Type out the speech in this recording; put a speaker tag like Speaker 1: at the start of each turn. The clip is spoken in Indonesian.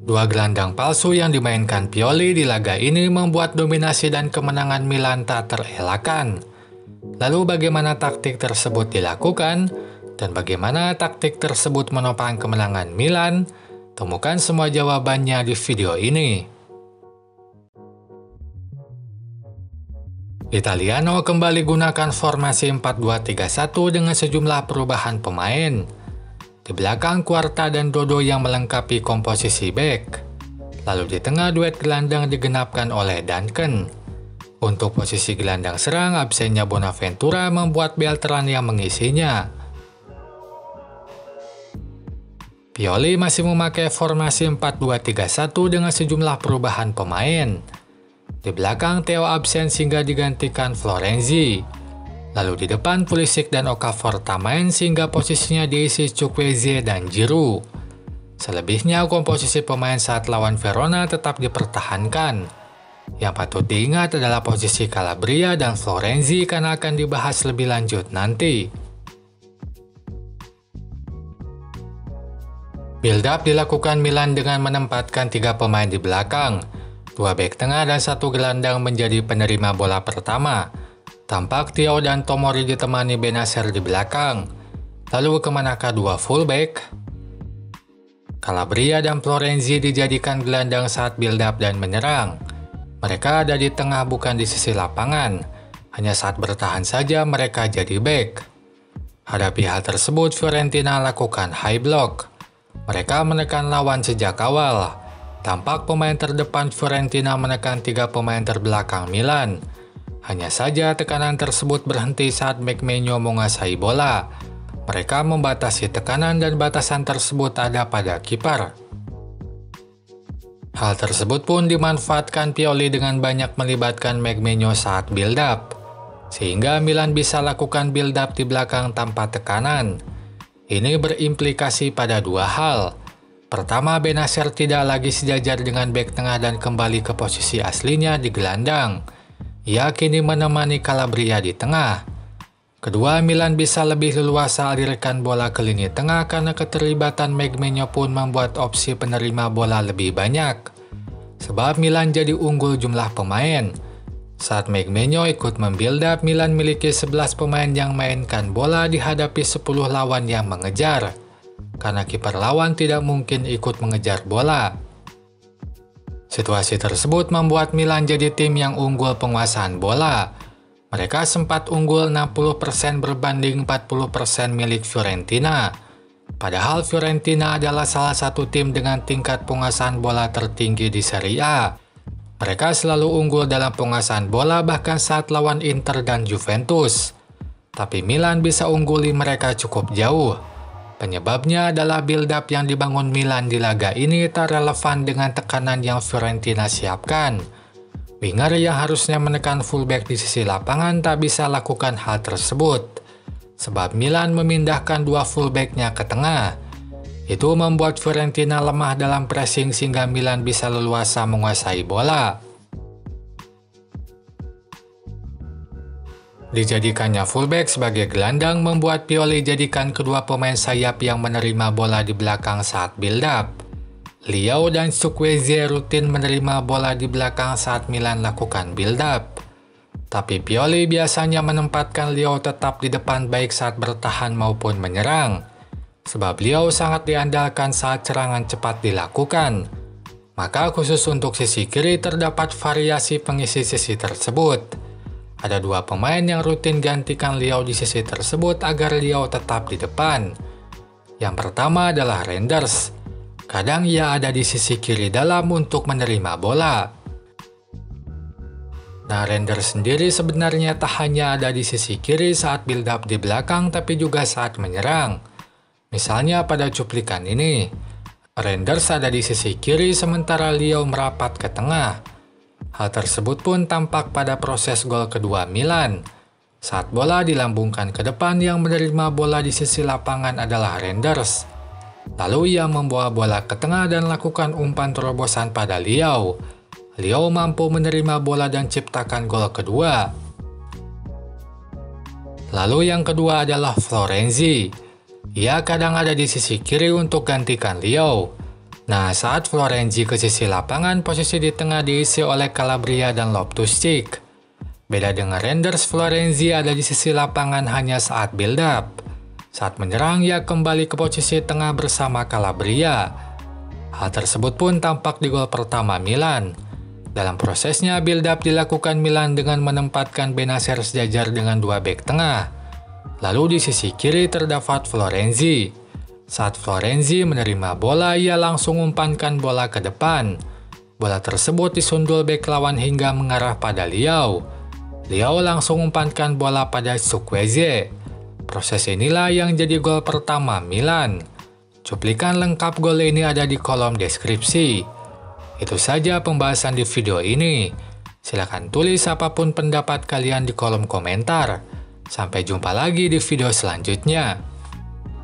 Speaker 1: Dua gelandang palsu yang dimainkan Pioli di laga ini membuat dominasi dan kemenangan Milan tak terelakkan. Lalu bagaimana taktik tersebut dilakukan? Dan bagaimana taktik tersebut menopang kemenangan Milan? Temukan semua jawabannya di video ini. Italiano kembali gunakan formasi 4-2-3-1 dengan sejumlah perubahan pemain. Di belakang Quarta dan Dodo yang melengkapi komposisi bek. Lalu di tengah duet gelandang digenapkan oleh Duncan. Untuk posisi gelandang serang, absennya Bonaventura membuat Beltran yang mengisinya. Pioli masih memakai formasi 4-2-3-1 dengan sejumlah perubahan pemain. Di belakang Theo absen sehingga digantikan Florenzi. Lalu di depan Pulisic dan Okafor main sehingga posisinya diisi Chukwueze dan Giroud. Selebihnya komposisi pemain saat lawan Verona tetap dipertahankan. Yang patut diingat adalah posisi Calabria dan Florenzi karena akan dibahas lebih lanjut nanti. Build-up dilakukan Milan dengan menempatkan 3 pemain di belakang. 2 bek tengah dan 1 gelandang menjadi penerima bola pertama. Tampak Theo dan Tomori ditemani Bennacer di belakang. Lalu kemanakah 2 fullback? Calabria dan Florenzi dijadikan gelandang saat build-up dan menyerang. Mereka ada di tengah bukan di sisi lapangan. Hanya saat bertahan saja mereka jadi back. Hadapi hal tersebut, Fiorentina lakukan high block. Mereka menekan lawan sejak awal. Tampak pemain terdepan Fiorentina menekan 3 pemain terbelakang Milan. Hanya saja tekanan tersebut berhenti saat Megmenyo menguasai bola. Mereka membatasi tekanan dan batasan tersebut ada pada kiper. Hal tersebut pun dimanfaatkan Pioli dengan banyak melibatkan Megmenyo saat build-up. Sehingga Milan bisa lakukan build-up di belakang tanpa tekanan. Ini berimplikasi pada 2 hal. Pertama, Bennacer tidak lagi sejajar dengan bek tengah dan kembali ke posisi aslinya di gelandang. Ia kini menemani Calabria di tengah. Kedua, Milan bisa lebih leluasa alirkan bola ke lini tengah karena keterlibatan Megmenyo pun membuat opsi penerima bola lebih banyak. Sebab Milan jadi unggul jumlah pemain. Saat Megmenyo ikut membuild-up, Milan miliki 11 pemain yang mainkan bola dihadapi 10 lawan yang mengejar. Karena kiper lawan tidak mungkin ikut mengejar bola. Situasi tersebut membuat Milan jadi tim yang unggul penguasaan bola. Mereka sempat unggul 60% berbanding 40% milik Fiorentina. Padahal Fiorentina adalah salah satu tim dengan tingkat penguasaan bola tertinggi di Serie A. Mereka selalu unggul dalam penguasaan bola bahkan saat lawan Inter dan Juventus. Tapi Milan bisa ungguli mereka cukup jauh. Penyebabnya adalah build-up yang dibangun Milan di laga ini tak relevan dengan tekanan yang Fiorentina siapkan. Winger yang harusnya menekan fullback di sisi lapangan tak bisa lakukan hal tersebut. Sebab Milan memindahkan 2 fullbacknya ke tengah. Itu membuat Fiorentina lemah dalam pressing sehingga Milan bisa leluasa menguasai bola. Dijadikannya fullback sebagai gelandang membuat Pioli jadikan kedua pemain sayap yang menerima bola di belakang saat build-up. Leao dan Chukwueze rutin menerima bola di belakang saat Milan lakukan build-up. Tapi Pioli biasanya menempatkan Leao tetap di depan baik saat bertahan maupun menyerang. Sebab Leao sangat diandalkan saat serangan cepat dilakukan. Maka khusus untuk sisi kiri terdapat variasi pengisi sisi tersebut. Ada 2 pemain yang rutin gantikan Leao di sisi tersebut agar Leao tetap di depan. Yang pertama adalah Reinders. Kadang ia ada di sisi kiri dalam untuk menerima bola. Nah, Reinders sendiri sebenarnya tak hanya ada di sisi kiri saat build up di belakang tapi juga saat menyerang. Misalnya pada cuplikan ini, Reinders ada di sisi kiri sementara Leao merapat ke tengah. Hal tersebut pun tampak pada proses gol kedua Milan. Saat bola dilambungkan ke depan, yang menerima bola di sisi lapangan adalah Reinders. Lalu ia membawa bola ke tengah dan lakukan umpan terobosan pada Leao. Leao mampu menerima bola dan ciptakan gol kedua. Lalu yang kedua adalah Florenzi. Ia kadang ada di sisi kiri untuk gantikan Leao. Nah, saat Florenzi ke sisi lapangan, posisi di tengah diisi oleh Calabria dan Loftus-Cheek. Beda dengan Reinders, Florenzi ada di sisi lapangan hanya saat build-up. Saat menyerang, ia kembali ke posisi tengah bersama Calabria. Hal tersebut pun tampak di gol pertama Milan. Dalam prosesnya, build-up dilakukan Milan dengan menempatkan Bennacer sejajar dengan dua bek tengah. Lalu di sisi kiri terdapat Florenzi. Saat Florenzi menerima bola, ia langsung umpankan bola ke depan. Bola tersebut disundul bek lawan hingga mengarah pada Leao. Leao langsung umpankan bola pada Chukwueze. Proses inilah yang jadi gol pertama Milan. Cuplikan lengkap gol ini ada di kolom deskripsi. Itu saja pembahasan di video ini. Silahkan tulis apapun pendapat kalian di kolom komentar. Sampai jumpa lagi di video selanjutnya.